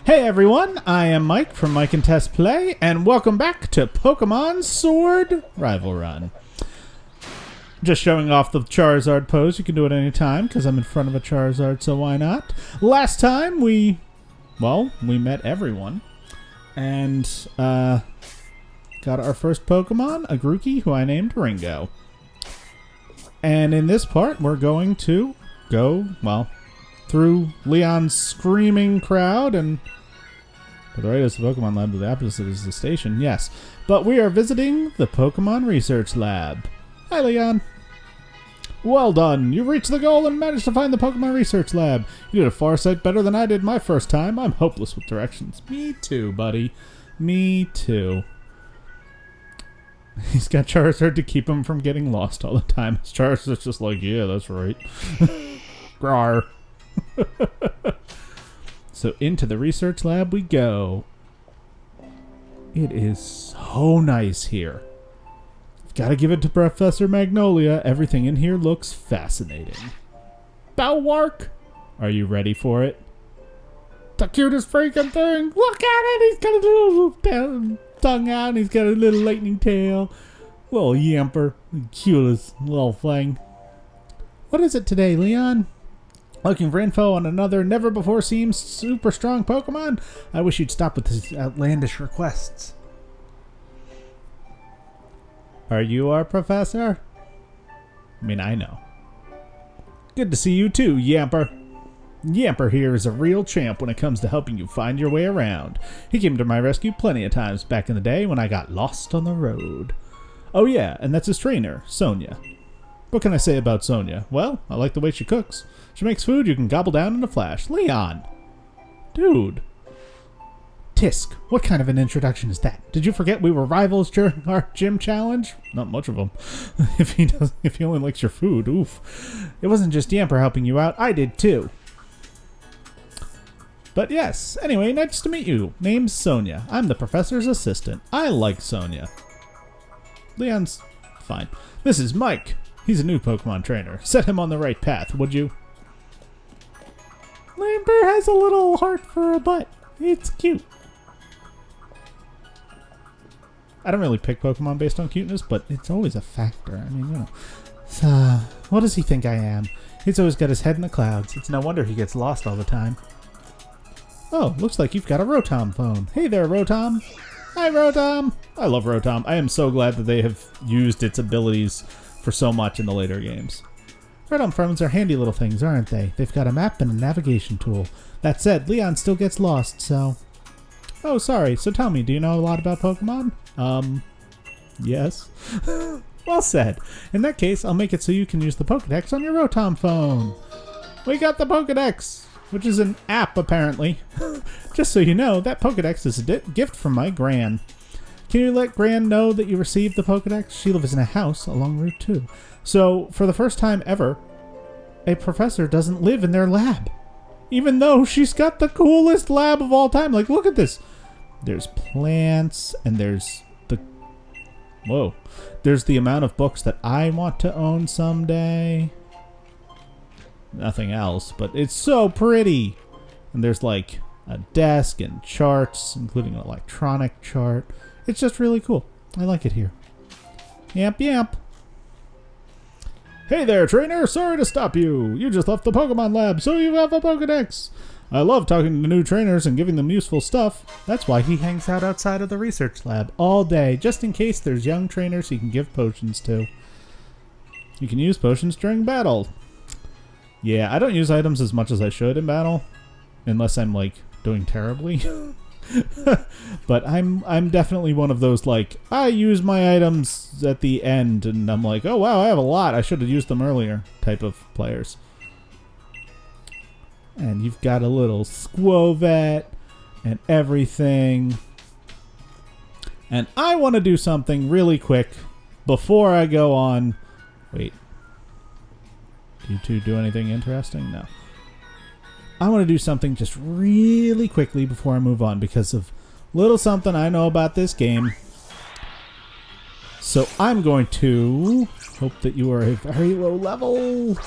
Hey everyone, I am Mike from mikeandtessplay, and welcome back to Pokemon Sword Rival Run. Just showing off the Charizard pose. You can do it any time because I'm in front of a Charizard, so why not? Last time we met everyone and got our first Pokemon, a Grookey, who I named Ringo. And in this part, we're going to go, through Leon's screaming crowd and... To the right is the Pokemon Lab, to the opposite is the station, yes. But we are visiting the Pokemon Research Lab. Hi, Leon. Well done. You reached the goal and managed to find the Pokemon Research Lab. You did a far sight better than I did my first time. I'm hopeless with directions. Me too, buddy. Me too. He's got Charizard to keep him from getting lost all the time. Charizard's just like, yeah, that's right. Grar. So into the research lab we go. It is so nice here. I've got to give it to Professor Magnolia. Everything in here looks fascinating. Bowwark, are you ready for it? The cutest freaking thing. Look at it. He's got a little tongue out and he's got a little lightning tail. Little yamper. The cutest little thing. What is it today, Leon? Looking for info on another never-before-seen super strong Pokemon? I wish you'd stop with these outlandish requests. Are you our professor? I mean, I know. Good to see you too, Yamper. Yamper here is a real champ when it comes to helping you find your way around. He came to my rescue plenty of times back in the day when I got lost on the road. Oh yeah, and that's his trainer, Sonia. What can I say about Sonia? Well, I like the way she cooks. She makes food you can gobble down in a flash. Leon! Dude. Tisk, what kind of an introduction is that? Did you forget we were rivals during our gym challenge? Not much of them. If he only likes your food, oof. It wasn't just Yamper helping you out, I did too. But yes, anyway, nice to meet you. Name's Sonia. I'm the professor's assistant. I like Sonia. Leon's fine. This is Mike. He's a new Pokemon trainer. Set him on the right path, would you? Lamper has a little heart for a butt. It's cute. I don't really pick Pokemon based on cuteness, but it's always a factor. I mean, you know. So, what does he think I am? He's always got his head in the clouds. It's no wonder he gets lost all the time. Oh, looks like you've got a Rotom phone. Hey there, Rotom. Hi, Rotom. I love Rotom. I am so glad that they have used its abilities for so much in the later games. Rotom phones are handy little things, aren't they? They've got a map and a navigation tool. That said, Leon still gets lost, so... Oh, sorry. So tell me, do you know a lot about Pokemon? Yes. Well said. In that case, I'll make it so you can use the Pokedex on your Rotom phone. We got the Pokedex, which is an app, apparently. Just so you know, that Pokedex is a gift from my Gran. Can you let Gran know that you received the Pokedex? She lives in a house along Route 2. So, for the first time ever, a professor doesn't live in their lab. Even though she's got the coolest lab of all time. Like, look at this. There's plants, and there's the... Whoa. There's the amount of books that I want to own someday. Nothing else, but it's so pretty. And there's, like, a desk and charts, including an electronic chart. It's just really cool. I like it here. Yamp, yamp. Hey there, trainer! Sorry to stop you! You just left the Pokemon Lab, so you have a Pokedex! I love talking to new trainers and giving them useful stuff. That's why he hangs out outside of the research lab all day, just in case there's young trainers he can give potions to. You can use potions during battle. Yeah, I don't use items as much as I should in battle, unless I'm, like, doing terribly. But I'm definitely one of those, like, I use my items at the end and I'm like, oh wow, I have a lot, I should have used them earlier type of players. And you've got a little Squovet and everything. And I want to do something really quick before I go on. Wait, do you two do anything interesting? No. I want to do something just really quickly before I move on because of little something I know about this game. So I'm going to hope that you are a very low level.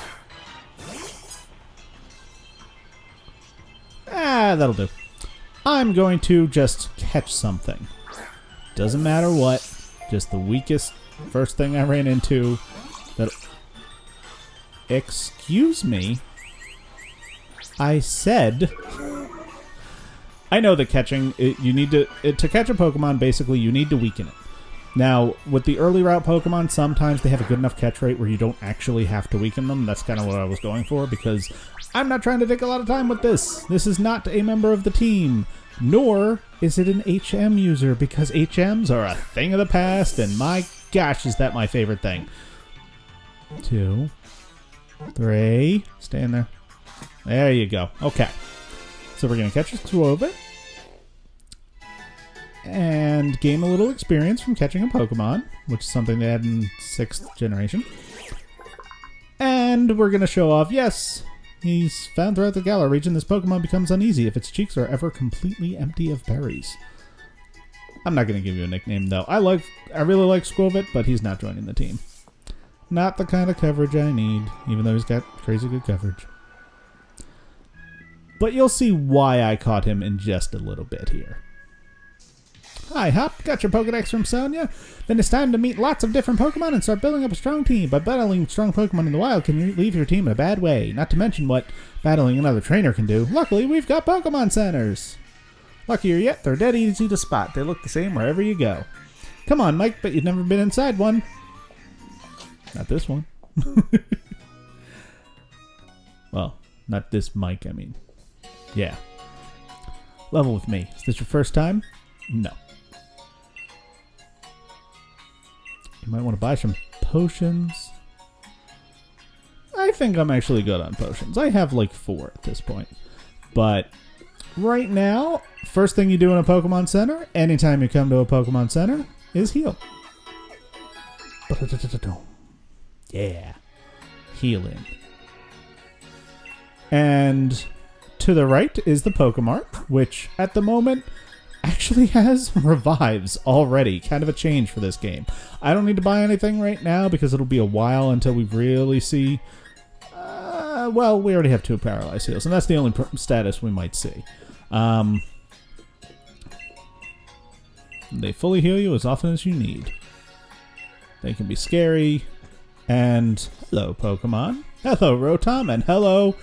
That'll do. I'm going to just catch something. Doesn't matter what. Just the weakest first thing I ran into. That. Excuse me. I said. I know that catching, you need to catch a Pokemon, basically, you need to weaken it. Now, with the early route Pokemon, sometimes they have a good enough catch rate where you don't actually have to weaken them. That's kind of what I was going for, because I'm not trying to take a lot of time with this. This is not a member of the team, nor is it an HM user, because HMs are a thing of the past, and my gosh, is that my favorite thing. 2, 3, stay in there. There you go. Okay. So we're going to catch a Squovit and gain a little experience from catching a Pokemon, which is something they had in 6th generation. And we're going to show off, yes, he's found throughout the Galar region. This Pokemon becomes uneasy if its cheeks are ever completely empty of berries. I'm not going to give you a nickname, though. I really like Squovit, but he's not joining the team. Not the kind of coverage I need, even though he's got crazy good coverage. But you'll see why I caught him in just a little bit here. Hi, Hop. Got your Pokedex from Sonia? Then it's time to meet lots of different Pokemon and start building up a strong team. But battling strong Pokemon in the wild can leave your team in a bad way. Not to mention what battling another trainer can do. Luckily, we've got Pokemon centers. Luckier yet, they're dead easy to spot. They look the same wherever you go. Come on, Mike, but you've never been inside one. Not this one. Well, not this Mike, I mean. Yeah. Level with me. Is this your first time? No. You might want to buy some potions. I think I'm actually good on potions. I have like 4 at this point. But right now, first thing you do in a Pokemon Center, anytime you come to a Pokemon Center, is heal. Yeah. Healing. And to the right is the Pokemart, which at the moment actually has revives already. Kind of a change for this game. I don't need to buy anything right now because it'll be a while until we really see... well, we already have 2 paralyzed heals, and that's the only status we might see. They fully heal you as often as you need. They can be scary. And hello, Pokemon. Hello, Rotom, and hello,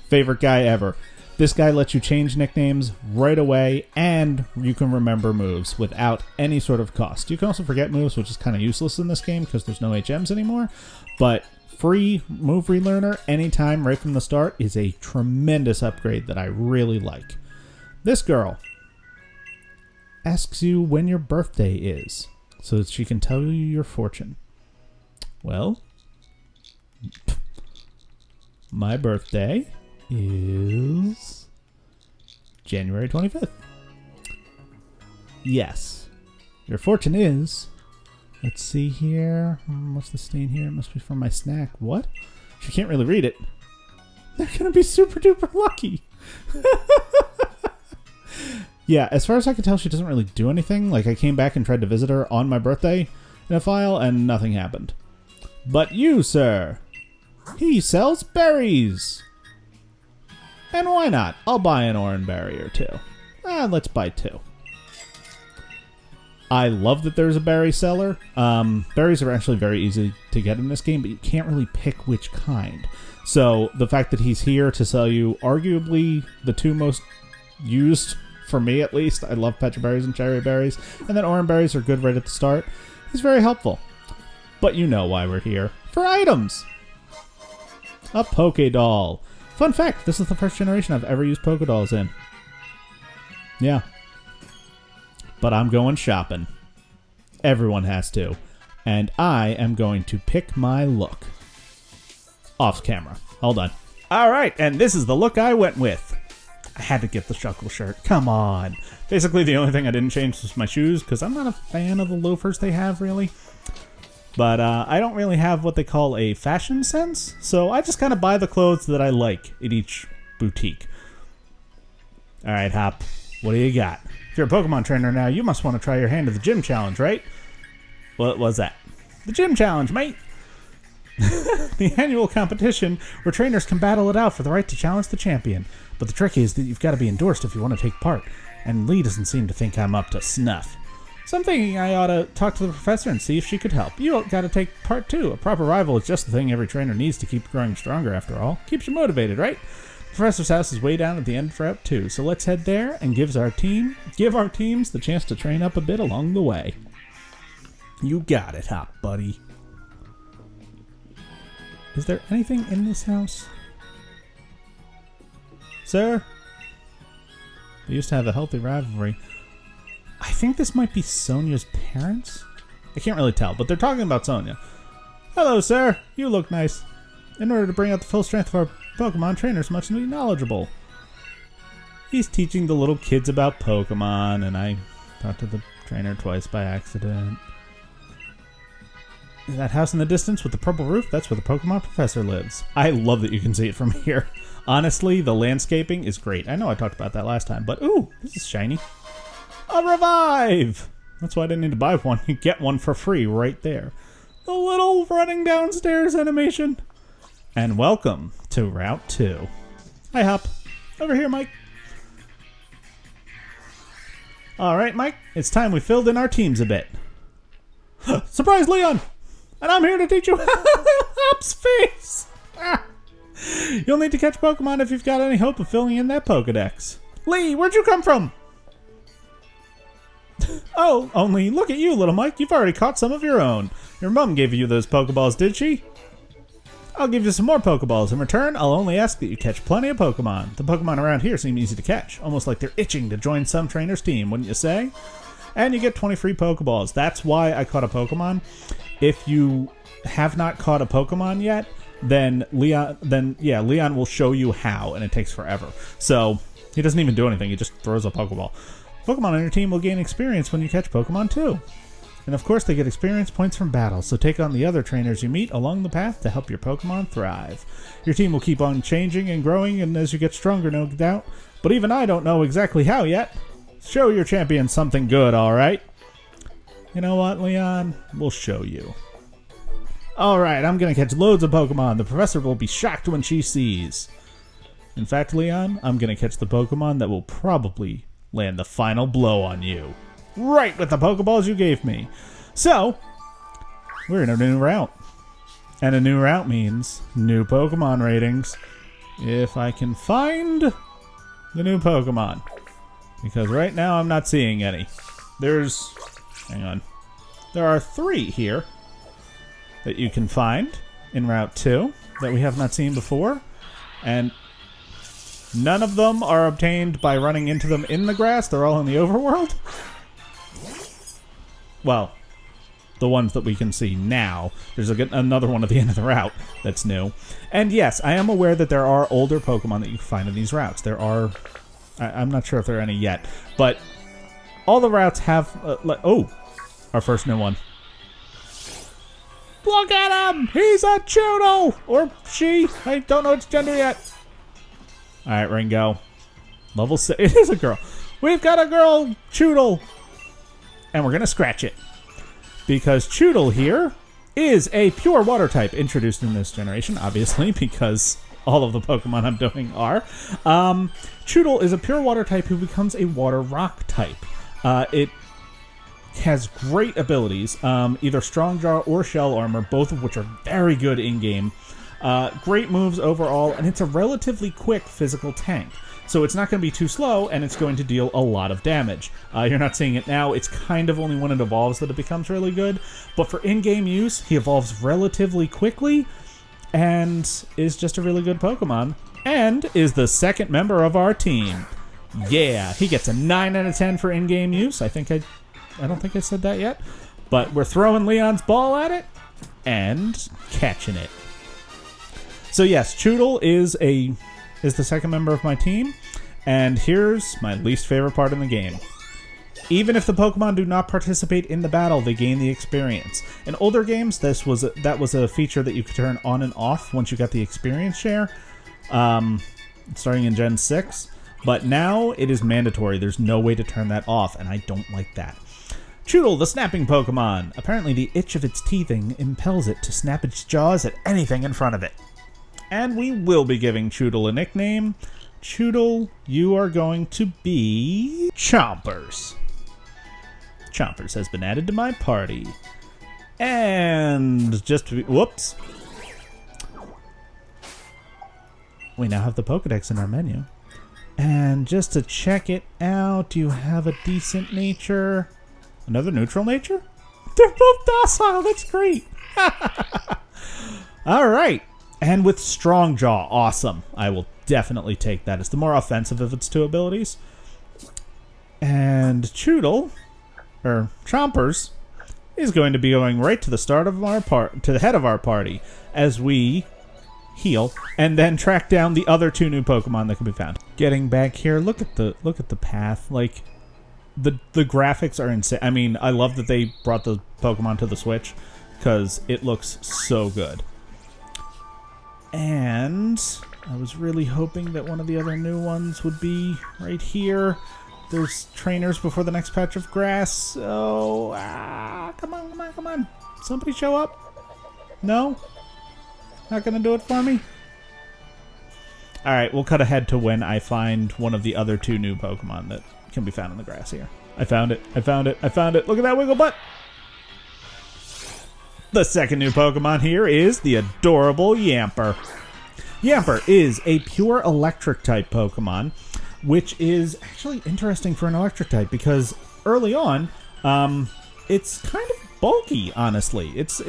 favorite guy ever. This guy lets you change nicknames right away, and you can remember moves without any sort of cost. You can also forget moves, which is kind of useless in this game because there's no HMs anymore. But free move relearner anytime right from the start is a tremendous upgrade that I really like. This girl asks you when your birthday is so that she can tell you your fortune. Well, my birthday is January 25th. Yes. Your fortune is... Let's see here. What's the stain here? It must be from my snack. What? She can't really read it. They're going to be super duper lucky. Yeah, as far as I can tell, she doesn't really do anything. Like, I came back and tried to visit her on my birthday in a file, and nothing happened. But you, sir, he sells berries. And why not? I'll buy an orange berry or 2. Let's buy 2. I love that there's a berry seller. Berries are actually very easy to get in this game, but you can't really pick which kind. So the fact that he's here to sell you arguably the 2 most used, for me at least, I love Pecha berries and cherry berries, and then orange berries are good right at the start, is very helpful. But you know why we're here. For items! A Pokédoll. Fun fact, this is the first generation I've ever used Pokédolls in. Yeah. But I'm going shopping. Everyone has to. And I am going to pick my look. Off camera. Hold on. Alright, and this is the look I went with. I had to get the Shuckle shirt. Come on. Basically, the only thing I didn't change was my shoes, because I'm not a fan of the loafers they have, really. But I don't really have what they call a fashion sense, so I just kind of buy the clothes that I like at each boutique. Alright, Hop. What do you got? If you're a Pokemon trainer now, you must want to try your hand at the gym challenge, right? What was that? The gym challenge, mate! The annual competition where trainers can battle it out for the right to challenge the champion. But the trick is that you've got to be endorsed if you want to take part. and Lee doesn't seem to think I'm up to snuff. So I'm thinking I ought to talk to the professor and see if she could help. You gotta take part 2. A proper rival is just the thing every trainer needs to keep growing stronger after all. Keeps you motivated, right? The professor's house is way down at the end of Route 2, so let's head there and give our teams the chance to train up a bit along the way. You got it, Hop Buddy. Is there anything in this house? Sir? They used to have a healthy rivalry. I think this might be Sonia's parents? I can't really tell, but they're talking about Sonia. Hello, sir. You look nice. In order to bring out the full strength of our Pokemon, trainers must be knowledgeable. He's teaching the little kids about Pokemon, and I talked to the trainer twice by accident. That house in the distance with the purple roof, that's where the Pokemon professor lives. I love that you can see it from here. Honestly, the landscaping is great. I know I talked about that last time, but ooh, this is shiny. A revive! That's why I didn't need to buy one. You get one for free right there. The little running downstairs animation. And welcome to Route 2. Hi, Hop. Over here, Mike. Alright, Mike. It's time we filled in our teams a bit. Surprise, Leon! And I'm here to teach you Hop's face! You'll need to catch Pokemon if you've got any hope of filling in that Pokedex. Lee, where'd you come from? Oh, only look at you, little Mike. You've already caught some of your own. Your mom gave you those Pokeballs, did she? I'll give you some more Pokeballs. In return, I'll only ask that you catch plenty of Pokemon. The Pokemon around here seem easy to catch, almost like they're itching to join some trainer's team, wouldn't you say? And you get 20 free Pokeballs. That's why I caught a Pokemon. If you have not caught a Pokemon yet, then Leon will show you how, and it takes forever. So he doesn't even do anything. He just throws a Pokeball. Pokemon on your team will gain experience when you catch Pokemon too. And of course they get experience points from battles, so take on the other trainers you meet along the path to help your Pokemon thrive. Your team will keep on changing and growing and as you get stronger, no doubt. But even I don't know exactly how yet. Show your champion something good, alright? You know what, Leon? We'll show you. Alright, I'm gonna catch loads of Pokemon. The professor will be shocked when she sees. In fact, Leon, I'm gonna catch the Pokemon that will probably land the final blow on you. Right with the Pokeballs you gave me. So, we're in a new route. And a new route means new Pokemon ratings. If I can find the new Pokemon. Because right now I'm not seeing any. Hang on. There are 3 here that you can find in Route 2 that we have not seen before. And none of them are obtained by running into them in the grass. They're all in the overworld. Well, the ones that we can see now. There's another one at the end of the route that's new. And yes, I am aware that there are older Pokemon that you can find in these routes. There are... I'm not sure if there are any yet. But all the routes have... our first new one. Look at him! He's a Choodle! Or she. I don't know its gender yet. Alright, Ringo. Level 6. It is a girl. We've got a girl Choodle. And we're going to scratch it. Because Choodle here is a pure water type introduced in this generation, obviously, because all of the Pokemon I'm doing are. Choodle is a pure water type who becomes a water rock type. It has great abilities, either Strong Jaw or Shell Armor, both of which are very good in-game. Great moves overall, and it's a relatively quick physical tank. So it's not going to be too slow, and it's going to deal a lot of damage. You're not seeing it now. It's kind of only when it evolves that it becomes really good. But for in-game use, he evolves relatively quickly, and is just a really good Pokemon. And is the second member of our team. Yeah, he gets a 9 out of 10 for in-game use. I don't think I said that yet. But we're throwing Leon's ball at it, and catching it. So yes, Choodle is the second member of my team, and here's my least favorite part in the game. Even if the Pokemon do not participate in the battle, they gain the experience. In older games, that was a feature that you could turn on and off once you got the experience share, starting in Gen 6, but now it is mandatory. There's no way to turn that off, and I don't like that. Choodle, the snapping Pokemon. Apparently the itch of its teething impels it to snap its jaws at anything in front of it. And we will be giving Choodle a nickname. Choodle, you are going to be Chompers. Chompers has been added to my party. And just to be... Whoops. We now have the Pokedex in our menu. And just to check it out, do you have a decent nature? Another neutral nature? They're both docile. That's great. All right. And with Strong Jaw, awesome. I will definitely take that. It's the more offensive of its two abilities. And Choodle, or Chompers, is going to be going right to the start of our to the head of our party as we heal and then track down the other two new Pokemon that can be found. Getting back here, look at the path. Like the graphics are insane. I mean, I love that they brought the Pokemon to the Switch because it looks so good. And I was really hoping that one of the other new ones would be right here. There's trainers before the next patch of grass. So, come on. Somebody show up. No? Not gonna do it for me? Alright, we'll cut ahead to when I find one of the other two new Pokemon that can be found in the grass here. I found it. Look at that wiggle butt. The second new Pokemon here is the adorable Yamper. Yamper is a pure electric type Pokemon, which is actually interesting for an electric type because early on, it's kind of bulky, honestly. It's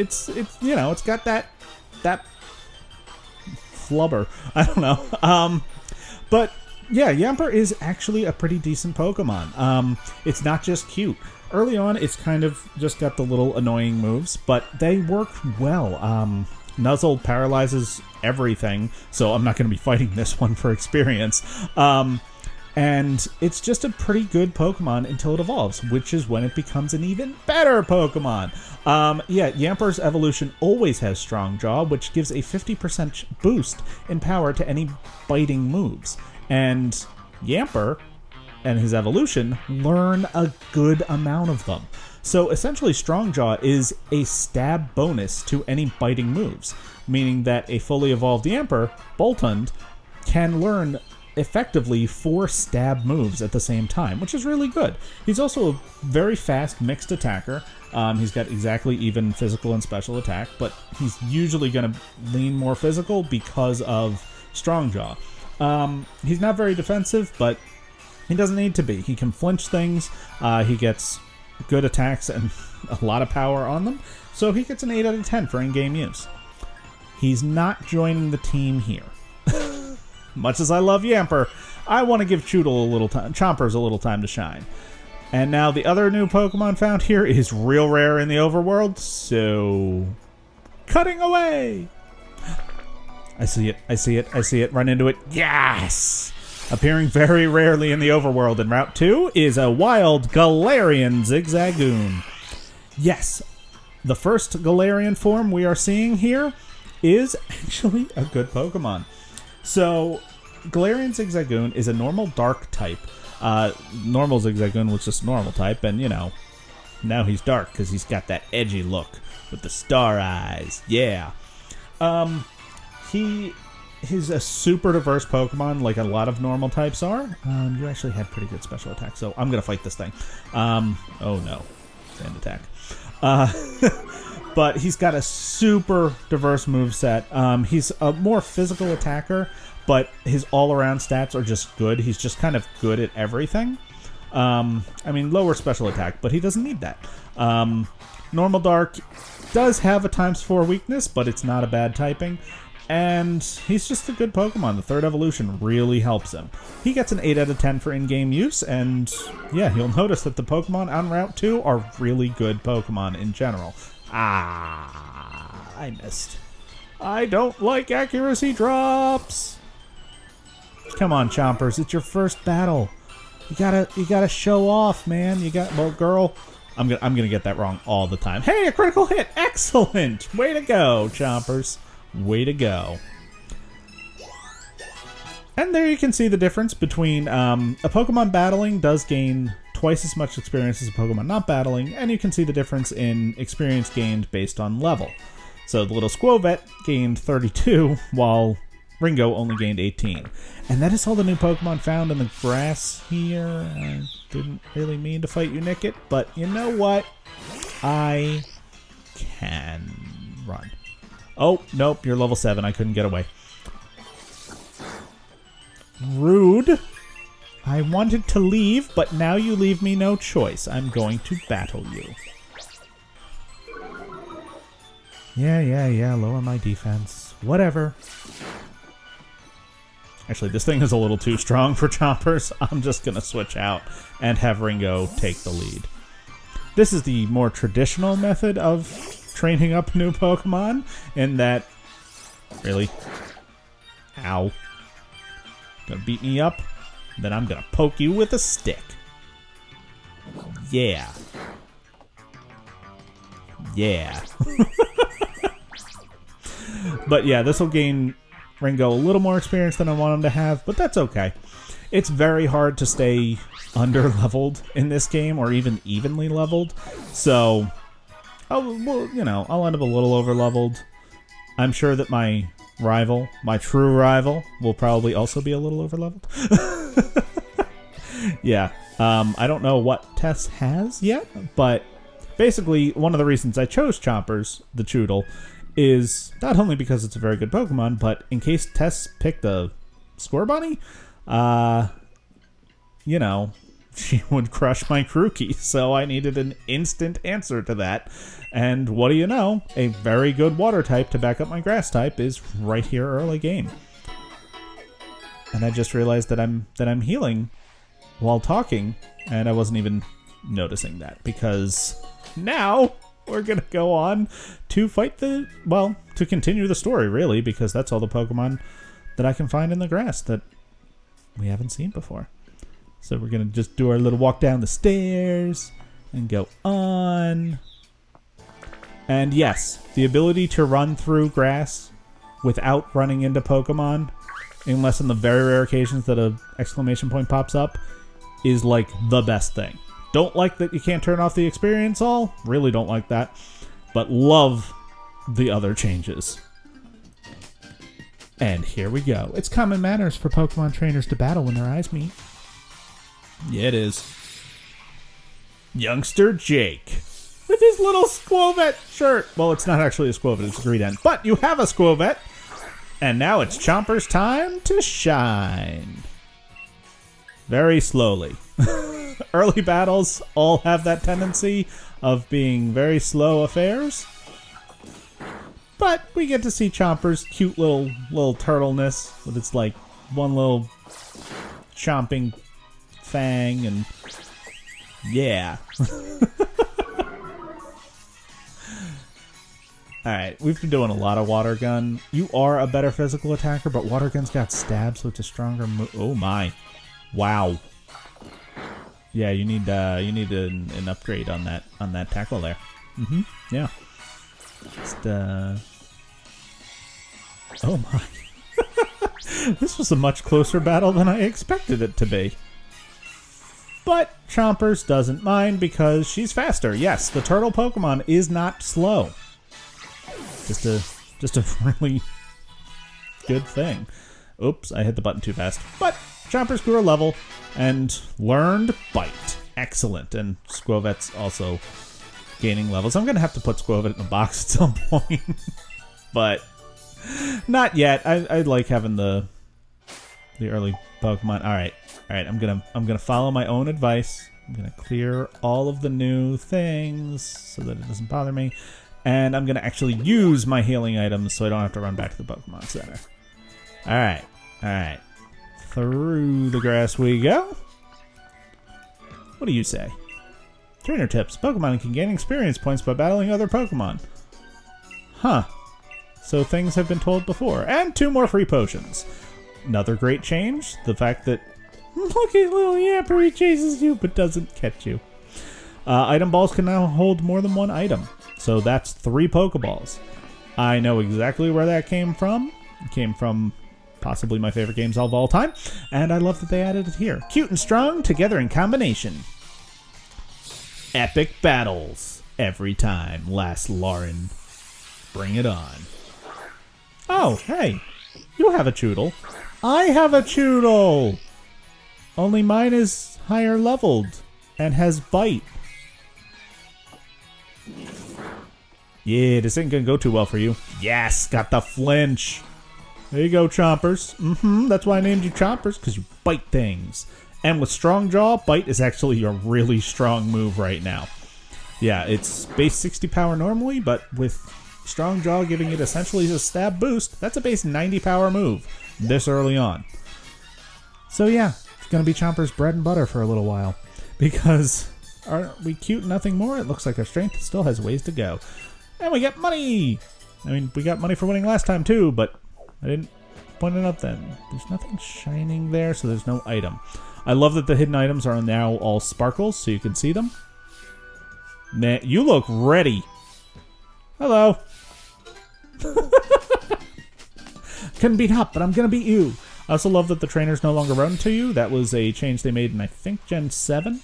you know, it's got that flubber. I don't know. But yeah, Yamper is actually a pretty decent Pokemon. It's not just cute. Early on, it's kind of just got the little annoying moves, but they work well. Nuzzle paralyzes everything, so I'm not going to be fighting this one for experience. And it's just a pretty good Pokemon until it evolves, which is when it becomes an even better Pokemon. Yeah, Yamper's evolution always has Strong Jaw, which gives a 50% boost in power to any biting moves. And Yamper and his evolution learn a good amount of them. So essentially Strong Jaw is a stab bonus to any biting moves, meaning that a fully evolved Yamper, Boltund, can learn effectively 4 stab moves at the same time, which is really good. He's also a very fast mixed attacker. He's got exactly even physical and special attack, but he's usually going to lean more physical because of Strong Jaw. He's not very defensive, but he doesn't need to be. He can flinch things. He gets good attacks and a lot of power on them, so he gets an 8 out of 10 for in-game use. He's not joining the team here. Much as I love Yamper, I want to give Chompers a little time to shine. And now the other new Pokemon found here is real rare in the overworld, so cutting away. I see it, run into it. Yes! Appearing very rarely in the overworld in Route 2 is a wild Galarian Zigzagoon. Yes, the first Galarian form we are seeing here is actually a good Pokemon. So, Galarian Zigzagoon is a normal dark type. Normal Zigzagoon was just normal type, and you know, now he's dark because he's got that edgy look with the star eyes. Yeah. He's a super diverse Pokemon, like a lot of normal types are. You actually had pretty good special attack, so I'm gonna fight this thing. Oh no, sand attack. But he's got a super diverse moveset. He's a more physical attacker, but his all-around stats are just good. He's just kind of good at everything. I mean, lower special attack, but he doesn't need that. Normal Dark does have a ×4 weakness, but it's not a bad typing. And he's just a good Pokemon. The third evolution really helps him. He gets an 8 out of 10 for in-game use, and yeah, you'll notice that the Pokemon on Route 2 are really good Pokemon in general. I missed. I don't like accuracy drops. Come on, Chompers, it's your first battle. You gotta show off, man. Well, girl, I'm gonna get that wrong all the time. Hey, a critical hit! Excellent! Way to go, Chompers. Way to go. And there you can see the difference between a Pokemon battling does gain twice as much experience as a Pokemon not battling, and you can see the difference in experience gained based on level. So the little Squovet gained 32, while Ringo only gained 18. And that is all the new Pokemon found in the grass here. I didn't really mean to fight you, Nickit, but you know what? I can run. Oh, nope, you're level 7. I couldn't get away. Rude. I wanted to leave, but now you leave me no choice. I'm going to battle you. Yeah, lower my defense. Whatever. Actually, this thing is a little too strong for Chompers. I'm just going to switch out and have Ringo take the lead. This is the more traditional method of training up new Pokemon in that... Really? Ow. Gonna beat me up? Then I'm gonna poke you with a stick. Yeah. Yeah. But yeah, this will gain Ringo a little more experience than I want him to have, but that's okay. It's very hard to stay under-leveled in this game, or even evenly leveled. So, I'll end up a little over-leveled. I'm sure that my rival, my true rival, will probably also be a little over-leveled. Yeah. I don't know what Tess has yet, but basically, one of the reasons I chose Chompers, the Choodle, is not only because it's a very good Pokemon, but in case Tess picked a Score Bunny, she would crush my Grookey, so I needed an instant answer to that. And what do you know? A very good water type to back up my grass type is right here early game. And I just realized that I'm healing while talking, and I wasn't even noticing that, because now we're gonna go on to fight to continue the story, really, because that's all the Pokemon that I can find in the grass that we haven't seen before. So we're going to just do our little walk down the stairs and go on. And yes, the ability to run through grass without running into Pokemon, unless in the very rare occasions that an exclamation point pops up, is like the best thing. Don't like that you can't turn off the experience all. Really don't like that. But love the other changes. And here we go. It's common manners for Pokemon trainers to battle when their eyes meet. Yeah, it is. Youngster Jake. With his little Squovet shirt. Well, it's not actually a Squovet, it's a Greedent. But you have a Squovet. And now it's Chomper's time to shine. Very slowly. Early battles all have that tendency of being very slow affairs. But we get to see Chomper's cute little turtleness with its like one little chomping fang, and yeah. Alright, we've been doing a lot of Water Gun. You are a better physical attacker, but Water Gun's got stab, so it's a stronger move. Oh my. Wow. Yeah, you need an upgrade on that tackle there. Mm-hmm. Yeah. Just oh my. This was a much closer battle than I expected it to be. But Chompers doesn't mind because she's faster. Yes, the turtle Pokemon is not slow. Just a really good thing. Oops, I hit the button too fast. But Chompers grew a level and learned Bite. Excellent. And Squovet's also gaining levels. I'm going to have to put Squovet in a box at some point. But not yet. I like having the early Pokemon. All right. I'm gonna follow my own advice. I'm gonna clear all of the new things so that it doesn't bother me, and I'm gonna actually use my healing items so I don't have to run back to the Pokemon Center. All right. Through the grass we go. What do you say? Trainer tips: Pokemon can gain experience points by battling other Pokemon. Huh. So things have been told before. And 2 more free potions. Another great change, the fact that look at little Yamper, he chases you but doesn't catch you. Item balls can now hold more than 1 item. So that's 3 Pokeballs. I know exactly where that came from. It came from possibly my favorite games of all time. And I love that they added it here. Cute and strong, together in combination. Epic battles. Every time. Last Lauren. Bring it on. Oh, hey. You have a Choodle. I have a Choodle! Only mine is higher leveled and has Bite. Yeah, this ain't gonna go too well for you. Yes, got the flinch. There you go, Chompers. That's why I named you Chompers, because you bite things. And with Strong Jaw, Bite is actually a really strong move right now. Yeah, it's base 60 power normally, but with Strong Jaw giving it essentially a stab boost, that's a base 90 power move this early on. So yeah, it's going to be Chomper's bread and butter for a little while. Because are we cute nothing more? It looks like our strength still has ways to go. And we get money! I mean, we got money for winning last time too, but I didn't point it up then. There's nothing shining there, so there's no item. I love that the hidden items are now all sparkles, so you can see them. Man, you look ready. Hello. Couldn't beat Hop, but I'm gonna beat you. I also love that the trainers no longer run to you. That was a change they made in, I think, Gen 7.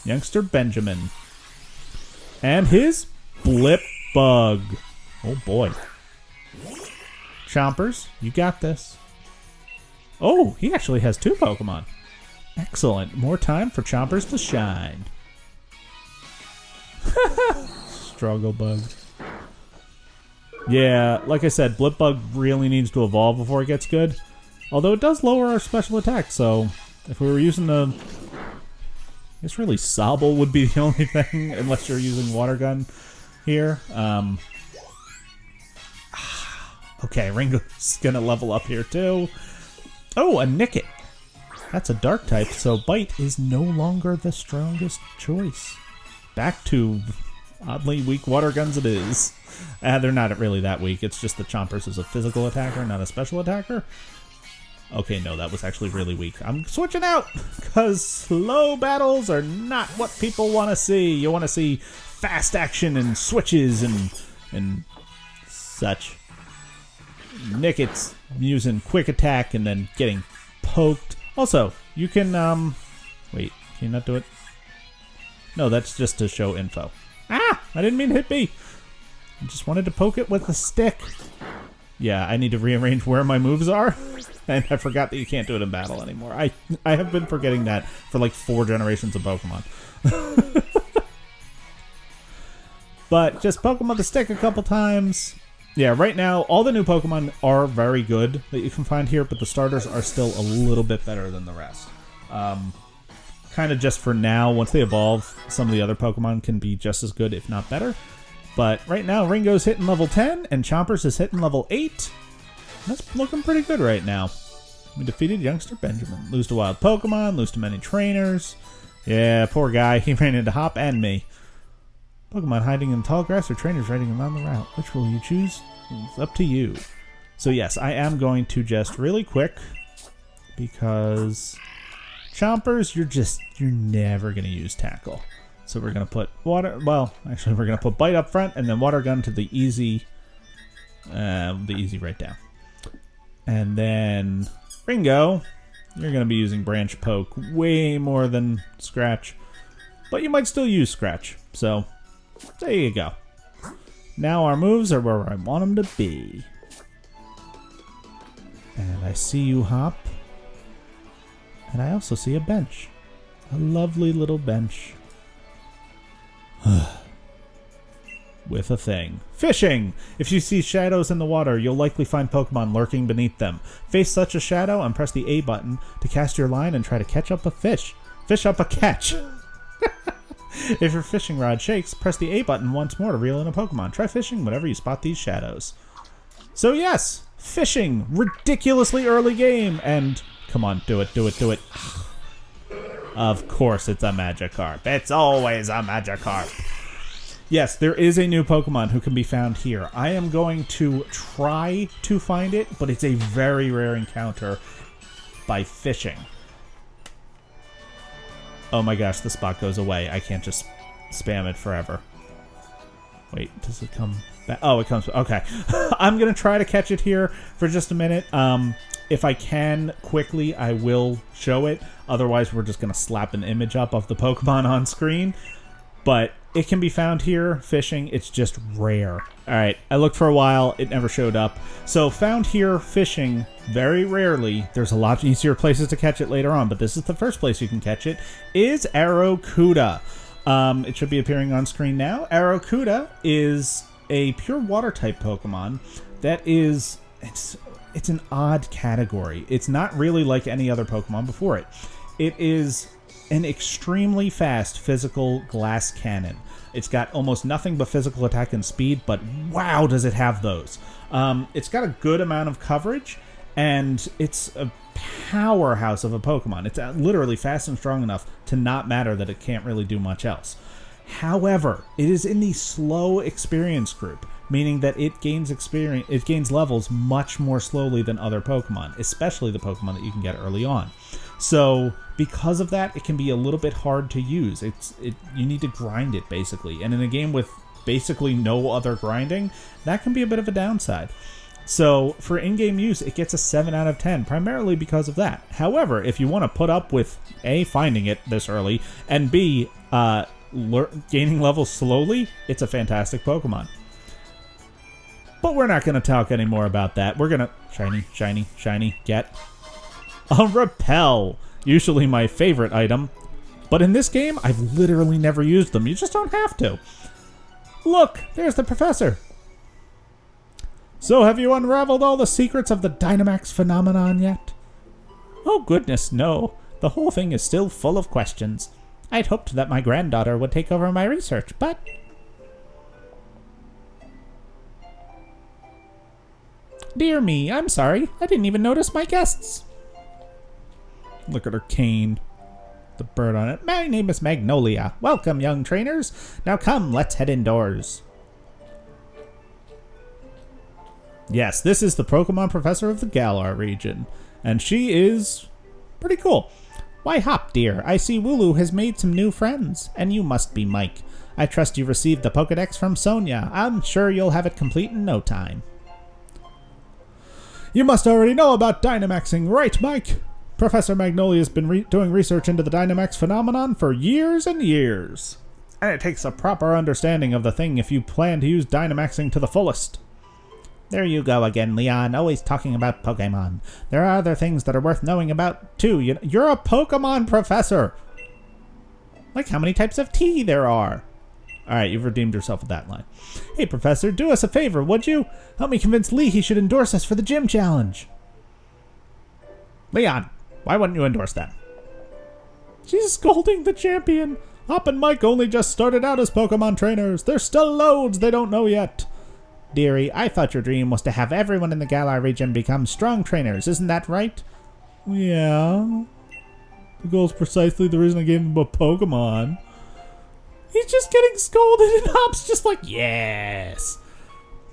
Youngster Benjamin. And his Blip Bug. Oh boy. Chompers, you got this. Oh, he actually has 2 Pokemon. Excellent. More time for Chompers to shine. Struggle Bug. Yeah, like I said, Blip Bug really needs to evolve before it gets good. Although it does lower our special attack, so if we were using the... I guess really Sobble would be the only thing, unless you're using Water Gun here. Okay, Ringo's gonna level up here too. Oh, a Nickit. That's a dark type, so Bite is no longer the strongest choice. Back to oddly weak Water Guns it is. They're not really that weak. It's just the Chompers is a physical attacker, not a special attacker. Okay, no, that was actually really weak. I'm switching out, because slow battles are not what people want to see. You want to see fast action and switches and such. Nickit's using quick attack and then getting poked. Also, you can, wait, can you not do it? No, that's just to show info. Ah! I didn't mean to hit B. I just wanted to poke it with a stick. Yeah, I need to rearrange where my moves are. And I forgot that you can't do it in battle anymore. I have been forgetting that for like 4 generations of Pokemon. But just poke them with a stick a couple times. Yeah, right now, all the new Pokemon are very good that you can find here, but the starters are still a little bit better than the rest. Kind of just for now. Once they evolve, some of the other Pokemon can be just as good, if not better. But right now, Ringo's hitting level 10, and Chompers is hitting level 8. That's looking pretty good right now. We defeated Youngster Benjamin. Lose to wild Pokemon, lose to many trainers. Yeah, poor guy. He ran into Hop and me. Pokemon hiding in tall grass or trainers riding along the route. Which will you choose? It's up to you. So yes, I am going to just really quick, because Chompers, you're never going to use Tackle. So we're going to put we're going to put Bite up front and then Water Gun to the easy right down. And then Ringo, you're going to be using Branch Poke way more than Scratch, but you might still use Scratch. So there you go. Now our moves are where I want them to be. And I see you, Hop. And I also see a bench. A lovely little bench. With a thing. Fishing! If you see shadows in the water, you'll likely find Pokemon lurking beneath them. Face such a shadow and press the A button to cast your line and try to catch up a fish. Fish up a catch! If your fishing rod shakes, press the A button once more to reel in a Pokemon. Try fishing whenever you spot these shadows. So yes, fishing! Ridiculously early game! And, come on, do it, do it, do it. Of course it's a Magikarp. It's always a Magikarp. Yes, there is a new Pokemon who can be found here. I am going to try to find it, but it's a very rare encounter by fishing. Oh my gosh, the spot goes away. I can't just spam it forever. Wait, does it come back? Oh, it comes. Okay. I'm going to try to catch it here for just a minute. If I can quickly, I will show it. Otherwise, we're just going to slap an image up of the Pokemon on screen. But It can be found here, fishing. It's just rare. All right, I looked for a while. It never showed up. So found here, fishing, very rarely. There's a lot easier places to catch it later on, but this is the first place you can catch it, is Arrokuda. It should be appearing on screen now. Arrokuda is a pure water type Pokemon that is... It's an odd category. It's not really like any other Pokemon before it. It is an extremely fast physical glass cannon. It's got almost nothing but physical attack and speed, but wow, does it have those. It's got a good amount of coverage, and it's a powerhouse of a Pokemon. It's literally fast and strong enough to not matter that it can't really do much else. However, it is in the slow experience group, meaning that it gains levels much more slowly than other Pokemon, especially the Pokemon that you can get early on. So because of that, it can be a little bit hard to use. You need to grind it, basically. And in a game with basically no other grinding, that can be a bit of a downside. So for in-game use, it gets a 7 out of 10, primarily because of that. However, if you want to put up with A, finding it this early, and B, gaining levels slowly, it's a fantastic Pokemon. But we're not going to talk anymore about that. We're going to... Shiny, get... a Repel. Usually my favorite item. But in this game, I've literally never used them. You just don't have to. Look, there's the professor. So have you unraveled all the secrets of the Dynamax phenomenon yet? Oh goodness, no. The whole thing is still full of questions. I'd hoped that my granddaughter would take over my research, but... Dear me, I'm sorry. I didn't even notice my guests. Look at her cane. The bird on it. My name is Magnolia. Welcome, young trainers. Now come, let's head indoors. Yes, this is the Pokemon Professor of the Galar region. And she is pretty cool. Why, Hop, dear, I see Wooloo has made some new friends. And you must be Mike. I trust you received the Pokedex from Sonia. I'm sure you'll have it complete in no time. You must already know about Dynamaxing, right, Mike? Professor Magnolia has been doing research into the Dynamax phenomenon for years and years. And it takes a proper understanding of the thing if you plan to use Dynamaxing to the fullest. There you go again, Leon, always talking about Pokemon. There are other things that are worth knowing about, too. You're a Pokemon professor! Like how many types of tea there are. Alright, you've redeemed yourself with that line. Hey, Professor, do us a favor, would you? Help me convince Lee he should endorse us for the gym challenge. Leon, why wouldn't you endorse them? She's scolding the champion. Hop and Mike only just started out as Pokemon trainers. There's still loads they don't know yet. Dearie, I thought your dream was to have everyone in the Galar region become strong trainers. Isn't that right? Yeah. The goal's precisely the reason I gave him a Pokemon. He's just getting scolded and Hop's just like, yes.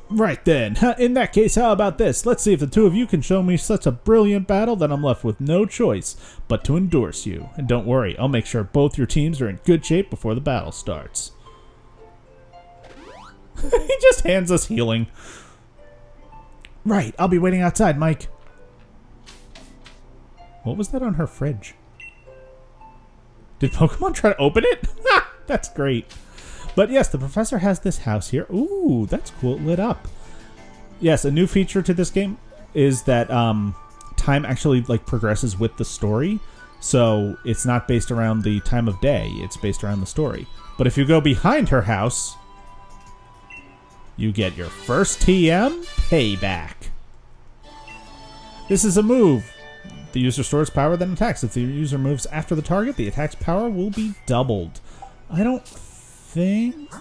Right then. In that case, how about this? Let's see if the two of you can show me such a brilliant battle that I'm left with no choice but to endorse you. And don't worry, I'll make sure both your teams are in good shape before the battle starts. He just hands us healing. Right, I'll be waiting outside, Mike. What was that on her fridge? Did Pokemon try to open it? That's great. But yes, the professor has this house here. Ooh, that's cool. It lit up. Yes, a new feature to this game is that time actually progresses with the story. So it's not based around the time of day. It's based around the story. But if you go behind her house, you get your first TM payback. This is a move. The user stores power then attacks. If the user moves after the target, the attack's power will be doubled. I don't think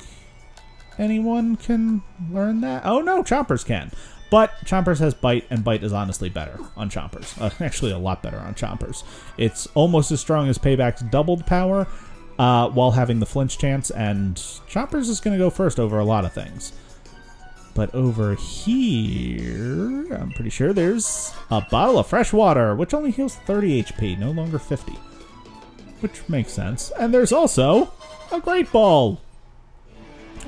anyone can learn that. Oh no, Chompers can. But Chompers has Bite, and Bite is honestly better on Chompers. Actually, a lot better on Chompers. It's almost as strong as Payback's doubled power, while having the flinch chance, and Chompers is going to go first over a lot of things. But over here, I'm pretty sure there's a bottle of fresh water, which only heals 30 HP, no longer 50. Which makes sense. And there's also a Great Ball.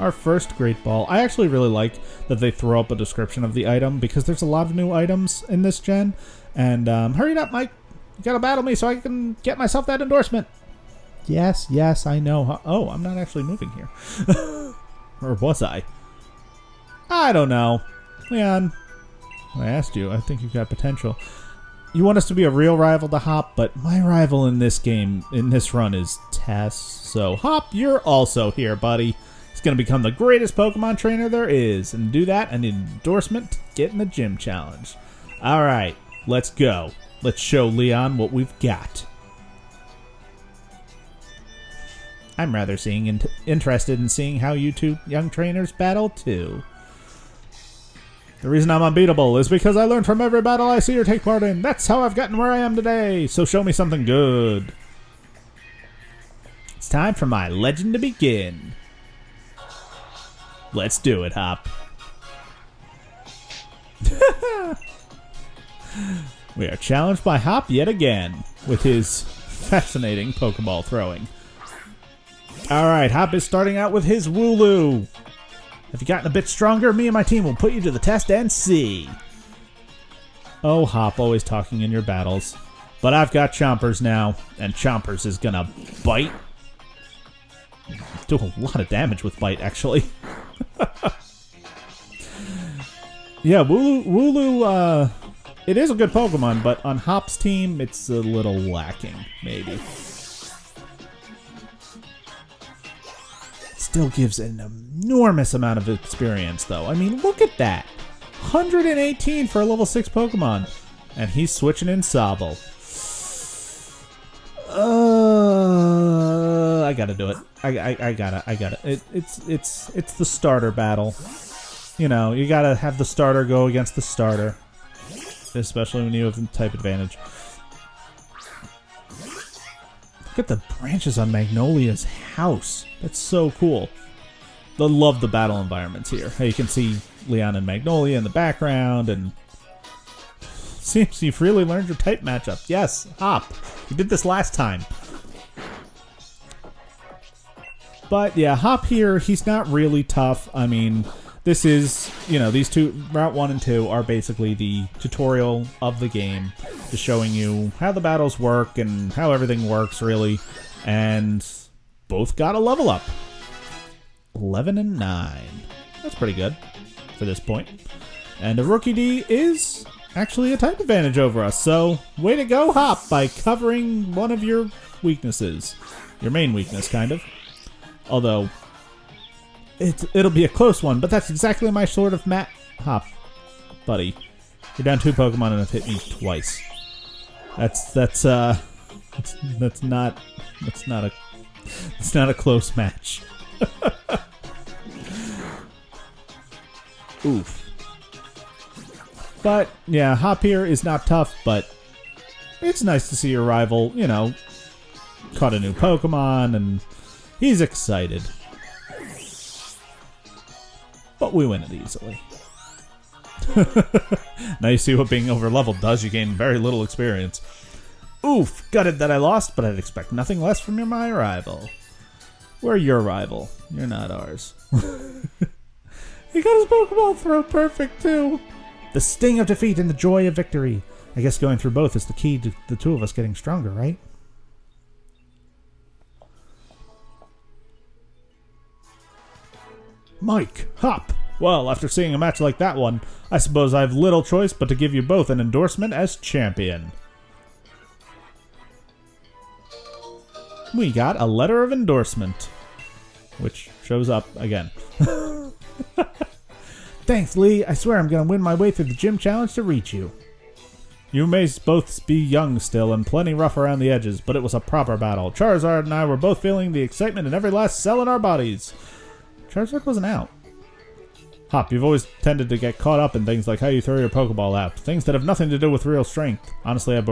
Our first Great Ball. I actually really like that they throw up a description of the item because there's a lot of new items in this gen. And hurry it up, Mike. You gotta battle me so I can get myself that endorsement. Yes, yes, I know. Oh, I'm not actually moving here. Or was I? I don't know. Leon, I asked you. I think you've got potential. You want us to be a real rival to Hop, but my rival in this game, in this run, is Tess. So, Hop, you're also here, buddy. He's going to become the greatest Pokemon trainer there is. And to do that, I need an endorsement to get in the gym challenge. Alright, let's go. Let's show Leon what we've got. I'm rather interested in seeing how you two young trainers battle, too. The reason I'm unbeatable is because I learn from every battle I see or take part in. That's how I've gotten where I am today. So show me something good. It's time for my legend to begin. Let's do it, Hop. We are challenged by Hop yet again with his fascinating Pokeball throwing. Alright, Hop is starting out with his Wooloo. Have you gotten a bit stronger? Me and my team will put you to the test and see. Oh, Hop, always talking in your battles. But I've got Chompers now, and Chompers is gonna bite. Do a lot of damage with bite, actually. Yeah, Wooloo, it is a good Pokemon, but on Hop's team, it's a little lacking, maybe. Still gives an enormous amount of experience, though. I mean, look at that. 118 for a level 6 Pokemon. And he's switching in Sobble. I gotta do it. I gotta. It's the starter battle. You know, you gotta have the starter go against the starter. Especially when you have the type advantage. Look at the branches on Magnolia's house. That's so cool. I love the battle environments here. You can see Leon and Magnolia in the background, and seems you've really learned your type matchup. Yes, Hop. You did this last time. But yeah, Hop here, he's not really tough. I mean, this is, you know, these two, Route 1 and 2, are basically the tutorial of the game. Just showing you how the battles work and how everything works, really. And both got a level up. 11 and 9. That's pretty good for this point. And a Rookie D is actually a type advantage over us. So, way to go, Hop, by covering one of your weaknesses. Your main weakness, kind of. Although, it'll be a close one, but that's exactly my sort of Hop, buddy. You're down 2 Pokemon and have hit me twice. That's not a close match. Oof. But yeah, Hop here is not tough, but it's nice to see your rival, you know, caught a new Pokemon and he's excited. But we win it easily. Now you see what being over leveled does. You gain very little experience. Oof, gutted that I lost, but I'd expect nothing less from my rival. We're your rival. You're not ours. He got his Pokeball throw perfect, too. The sting of defeat and the joy of victory. I guess going through both is the key to the two of us getting stronger, right? Mike, Hop. Well, after seeing a match like that one, I suppose I have little choice but to give you both an endorsement as champion. We got a letter of endorsement, which shows up again. Thanks, Lee. I swear I'm going to win my way through the gym challenge to reach you. You may both be young still and plenty rough around the edges, but it was a proper battle. Charizard and I were both feeling the excitement in every last cell in our bodies. Charizard wasn't out. Hop, you've always tended to get caught up in things like how you throw your Pokeball out. Things that have nothing to do with real strength. Honestly, I'd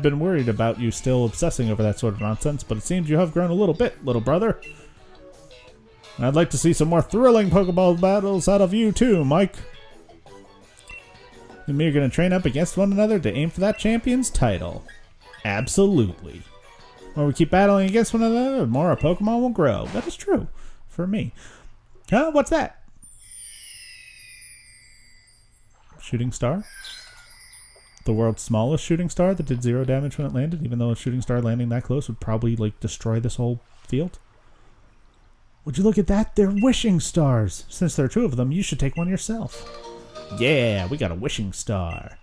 been worried about you still obsessing over that sort of nonsense, but it seems you have grown a little bit, little brother. I'd like to see some more thrilling Pokeball battles out of you too, Mike. And me are going to train up against one another to aim for that champion's title. Absolutely. The more we keep battling against one another, the more our Pokemon will grow. That is true. For me. Huh? What's that? Shooting star? the world's smallest shooting star that did 0 damage when it landed, even though a shooting star landing that close would probably, like, destroy this whole field. Would you look at that? They're wishing stars. Since there are 2 of them, you should take one yourself. Yeah, we got a wishing star.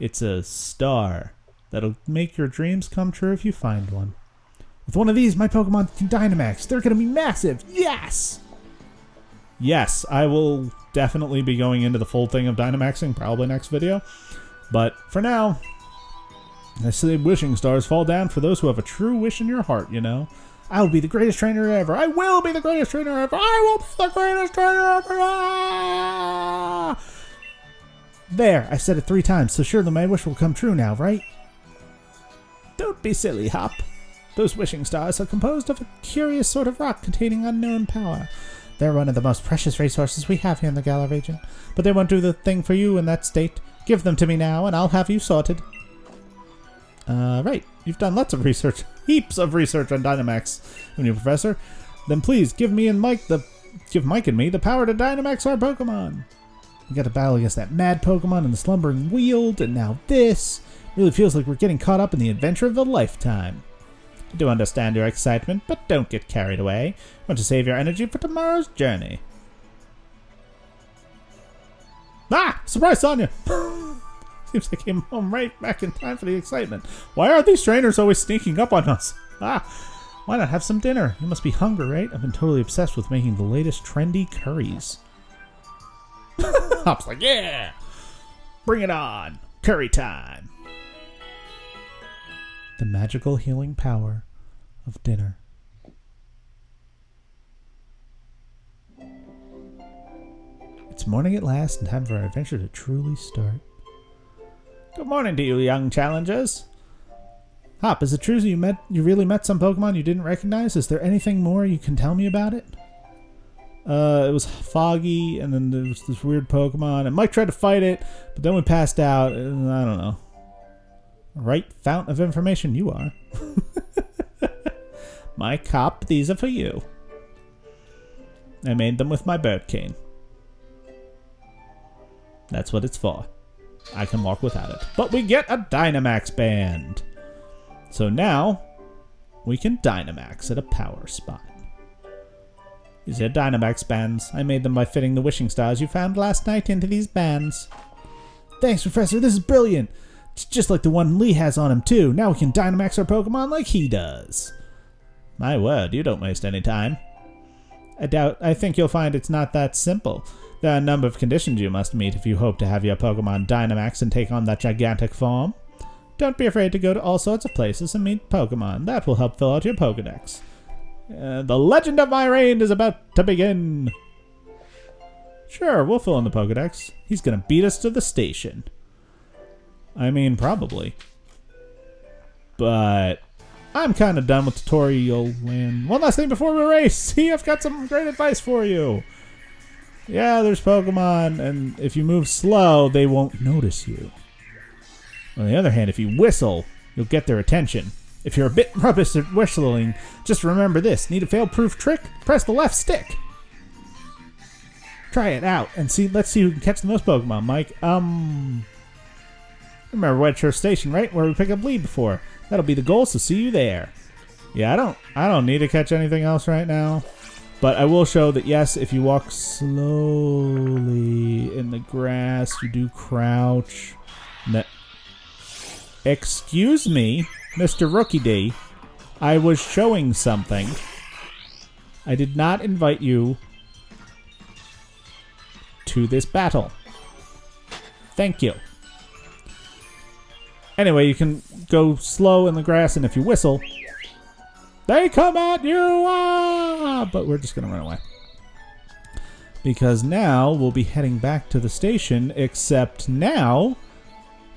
It's a star that'll make your dreams come true if you find one. With one of these, my Pokemon can Dynamax. They're going to be massive. Yes! Yes, I will definitely be going into the full thing of Dynamaxing probably next video. But for now, I say wishing stars fall down for those who have a true wish in your heart, you know. I will be the greatest trainer ever. I will be the greatest trainer ever. I will be the greatest trainer ever. Ah! There, I said it 3 times, so surely my wish will come true now, right? Don't be silly, Hop. Those wishing stars are composed of a curious sort of rock containing unknown power. They're one of the most precious resources we have here in the Galar region, but they won't do the thing for you in that state. Give them to me now, and I'll have you sorted. Right. You've done lots of research. Heaps of research on Dynamax, haven't you, Professor? Then please, give Mike and me the power to Dynamax our Pokemon. We got to battle against that mad Pokemon and the slumbering Weald, and now this. Really feels like we're getting caught up in the adventure of a lifetime. I do understand your excitement, but don't get carried away. I want to save your energy for tomorrow's journey. Ah! Surprise, Sonya! Seems I came home right back in time for the excitement. Why are these trainers always sneaking up on us? Ah! Why not have some dinner? You must be hungry, right? I've been totally obsessed with making the latest trendy curries. Hop's like, yeah! Bring it on! Curry time! The magical healing power of dinner. It's morning at last and time for our adventure to truly start. Good morning to you, young challengers. Hop, is it true you really met some Pokemon you didn't recognize? Is there anything more you can tell me about it? It was foggy, and then there was this weird Pokemon, and Mike tried to fight it, but then we passed out, and I don't know. Right fountain of information you are. Mike, Hop, these are for you. I made them with my bird cane. That's what it's for. I can walk without it. But we get a Dynamax band. So now, we can Dynamax at a power spot. These are Dynamax bands. I made them by fitting the wishing stars you found last night into these bands. Thanks, Professor. This is brilliant. It's just like the one Lee has on him, too. Now we can Dynamax our Pokemon like he does. My word, you don't waste any time. I think you'll find it's not that simple. There are a number of conditions you must meet if you hope to have your Pokemon Dynamax and take on that gigantic form. Don't be afraid to go to all sorts of places and meet Pokemon. That will help fill out your Pokedex. The legend of my reign is about to begin. Sure, we'll fill in the Pokedex. He's gonna beat us to the station. I mean, probably. But I'm kind of done with tutorial land. One last thing before we race. See, I've got some great advice for you. Yeah, there's Pokemon, and if you move slow, they won't notice you. On the other hand, if you whistle, you'll get their attention. If you're a bit rubbish at whistling, just remember this. Need a fail-proof trick? Press the left stick. Try it out and see. Let's see who can catch the most Pokemon, Mike. Remember Wedgehurst Station, right? Where we picked up Lee before. That'll be the goal, so see you there. Yeah, I don't need to catch anything else right now. But I will show that, yes, if you walk slowly in the grass, you do crouch. Excuse me, Mr. Rookie D. I was showing something. I did not invite you to this battle. Thank you. Anyway, you can go slow in the grass, and if you whistle, they come at you! Ah! But we're just going to run away. Because now we'll be heading back to the station, except now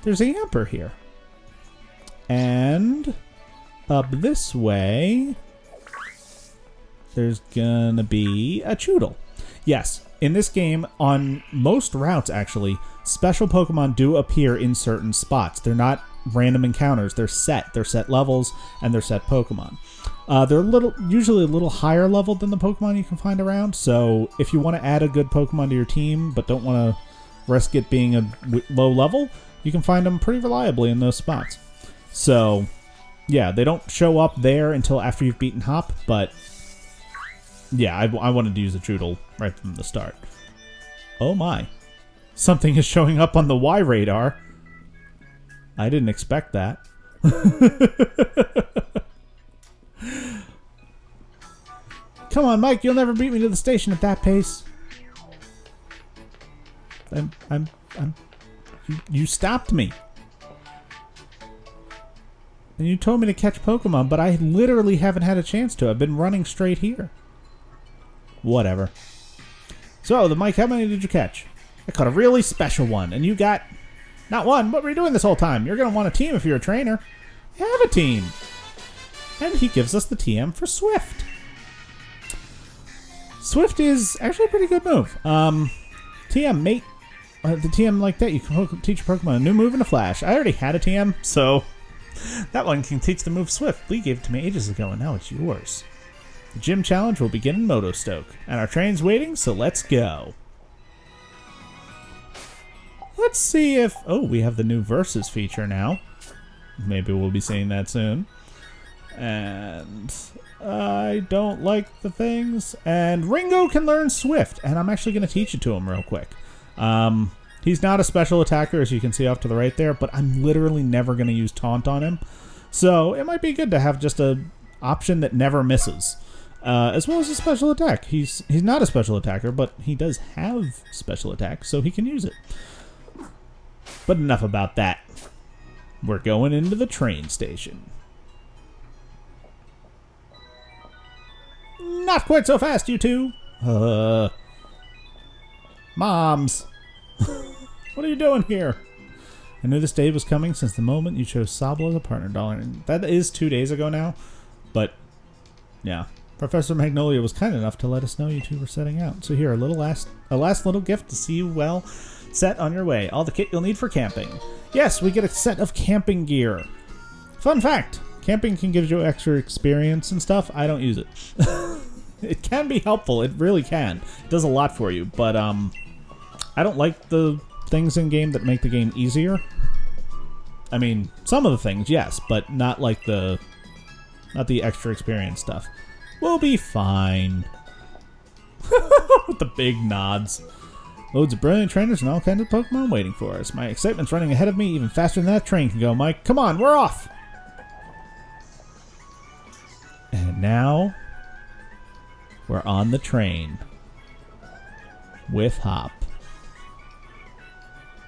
there's a Yamper here. And up this way, there's going to be a Choodle. Yes, in this game, on most routes, actually, special Pokemon do appear in certain spots. They're not random encounters. They're set. They're set levels, and they're set Pokemon. They're usually a little higher level than the Pokemon you can find around, so if you want to add a good Pokemon to your team, but don't want to risk it being a low level, you can find them pretty reliably in those spots. So, yeah, they don't show up there until after you've beaten Hop, but yeah, I wanted to use a Droodle right from the start. Oh my. Something is showing up on the Y radar. I didn't expect that. Come on, Mike, you'll never beat me to the station at that pace. You stopped me. And you told me to catch Pokemon, but I literally haven't had a chance to. I've been running straight here. Whatever. So, Mike, how many did you catch? I caught a really special one, and you got... Not one. What were you doing this whole time? You're going to want a team if you're a trainer. Have a team. And he gives us the TM for Swift. Swift is actually a pretty good move. TM, mate. The TM like that, you can teach your Pokemon a new move in a flash. I already had a TM, so that one can teach the move Swift. Lee gave it to me ages ago, and now it's yours. The gym challenge will begin in Motostoke, and our train's waiting, so let's go. Let's see if... Oh, we have the new Versus feature now. Maybe we'll be seeing that soon. And I don't like the things. And Ringo can learn Swift, and I'm actually going to teach it to him real quick. He's not a special attacker, as you can see off to the right there, but I'm literally never going to use Taunt on him. So it might be good to have just an option that never misses. As well as a special attack. He's not a special attacker, but he does have special attack, so he can use it. But enough about that. We're going into the train station. Not quite so fast, you two. Moms. What are you doing here? I knew this day was coming since the moment you chose Sobble as a partner, darling. That is 2 days ago now. But, yeah. Professor Magnolia was kind enough to let us know you two were setting out. So here, a last little gift to see you well set on your way. All the kit you'll need for camping. Yes, we get a set of camping gear. Fun fact, camping can give you extra experience and stuff. I don't use it. It can be helpful. It really can. It does a lot for you. But I don't like the things in game that make the game easier. I mean, some of the things, yes, but not like not the extra experience stuff. We'll be fine. With the big nods. Loads of brilliant trainers and all kinds of Pokemon waiting for us. My excitement's running ahead of me even faster than that train can go, Mike. Come on, we're off! And now, we're on the train. With Hop.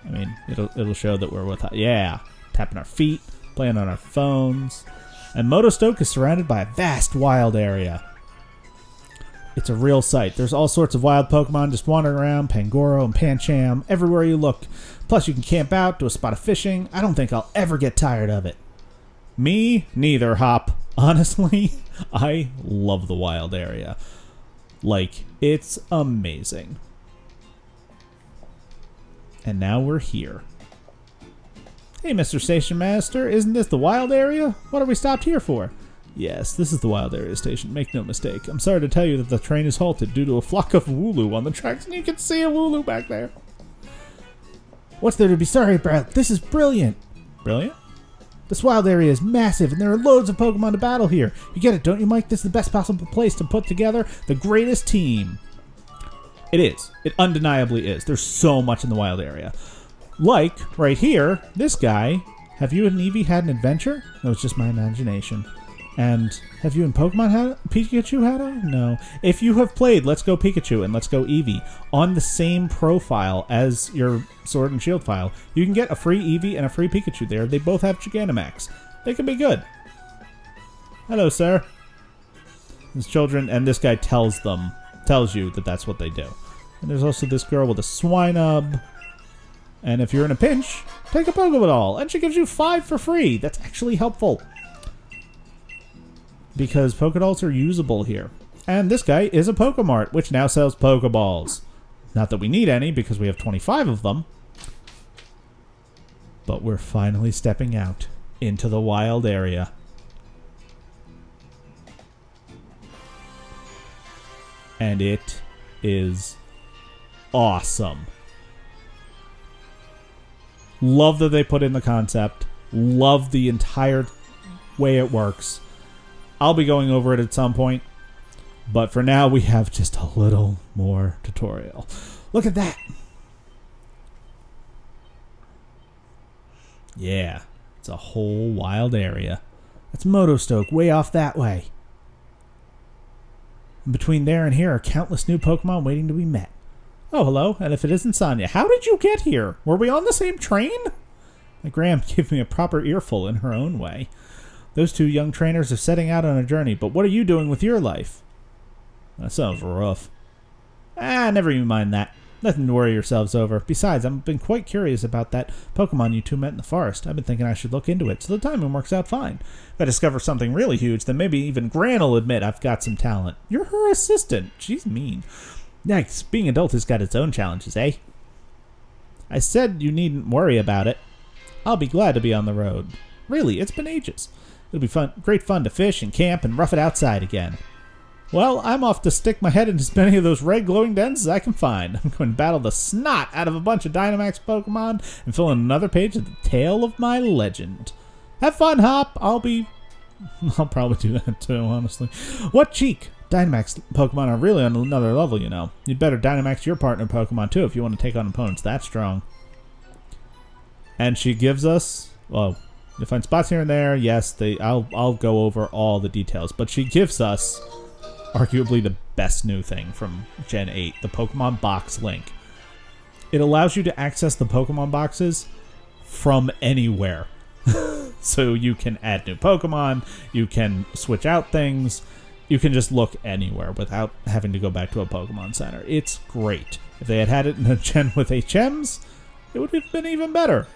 I mean, it'll show that we're with Hop. Yeah. Tapping our feet, playing on our phones. And Motostoke is surrounded by a vast wild area. It's a real sight. There's all sorts of wild Pokemon just wandering around, Pangoro and Pancham, everywhere you look. Plus you can camp out, do a spot of fishing. I don't think I'll ever get tired of it. Me, neither, Hop. Honestly, I love the wild area. Like, it's amazing. And now we're here. Hey, Mr. Station Master, isn't this the wild area? What are we stopped here for? Yes, this is the wild area station, make no mistake. I'm sorry to tell you that the train is halted due to a flock of Wooloo on the tracks, and you can see a Wooloo back there. What's there to be sorry about? This is brilliant. Brilliant? This wild area is massive, and there are loads of Pokemon to battle here. You get it, don't you, Mike? This is the best possible place to put together the greatest team. It is. It undeniably is. There's so much in the wild area. Like, right here, this guy. Have you and Eevee had an adventure? No, it's just my imagination. And have you and Pikachu had a? No. If you have played Let's Go Pikachu and Let's Go Eevee on the same profile as your Sword and Shield file, you can get a free Eevee and a free Pikachu there. They both have Gigantamax. They can be good. Hello, sir. These children, and this guy tells you that that's what they do. And there's also this girl with a Swinub. And if you're in a pinch, take a Pokeball, and she gives you 5 for free. That's actually helpful. Because Pokedolls are usable here. And this guy is a Pokemart, which now sells Pokeballs. Not that we need any, because we have 25 of them. But we're finally stepping out into the wild area. And it is awesome. Love that they put in the concept. Love the entire way it works. I'll be going over it at some point. But for now, we have just a little more tutorial. Look at that. Yeah, it's a whole wild area. That's Motostoke, way off that way. And between there and here are countless new Pokemon waiting to be met. Oh, hello, and if it isn't Sonia, how did you get here? Were we on the same train? My Gram gave me a proper earful in her own way. Those two young trainers are setting out on a journey, but what are you doing with your life? That sounds rough. Never you mind that. Nothing to worry yourselves over. Besides, I've been quite curious about that Pokemon you two met in the forest. I've been thinking I should look into it, so the timing works out fine. If I discover something really huge, then maybe even Gran will admit I've got some talent. You're her assistant. She's mean. Yikes, being adult has got its own challenges, eh? I said you needn't worry about it. I'll be glad to be on the road. Really, it's been ages. It'll be fun, great fun to fish and camp and rough it outside again. Well, I'm off to stick my head into as many of those red glowing dens as I can find. I'm going to battle the snot out of a bunch of Dynamax Pokemon and fill in another page of the tale of my legend. Have fun, Hop. I'll probably do that too, honestly. What cheek? Dynamax Pokemon are really on another level, you know. You'd better Dynamax your partner Pokemon too if you want to take on opponents that strong. And she gives us, well, you find spots here and there. Yes, I'll go over all the details, but she gives us arguably the best new thing from Gen 8, the Pokemon Box Link. It allows you to access the Pokemon boxes from anywhere. So you can add new Pokemon, you can switch out things, you can just look anywhere without having to go back to a Pokemon Center. It's great. If they had had it in a gen with HMs, it would have been even better.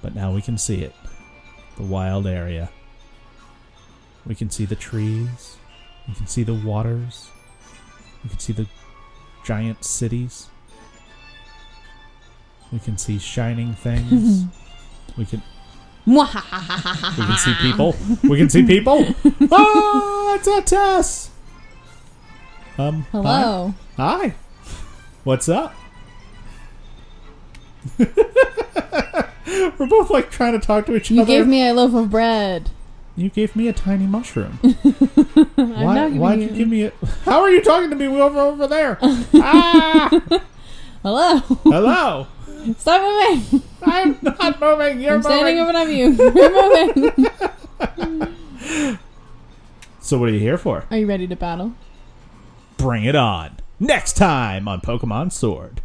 But now we can see it. The wild area. We can see the trees. We can see the waters. We can see the giant cities. We can see shining things. We can see people. We can see people. Oh, it's a Tess. Hello. Hi. What's up? We're both like trying to talk to each other. You gave me a loaf of bread. You gave me a tiny mushroom. Why'd you give me a... How are you talking to me over there? Hello. Hello. Stop moving. I'm not moving. You're I'm standing moving. over you. You're moving. So what are you here for? Are you ready to battle? Bring it on. Next time on Pokemon Sword.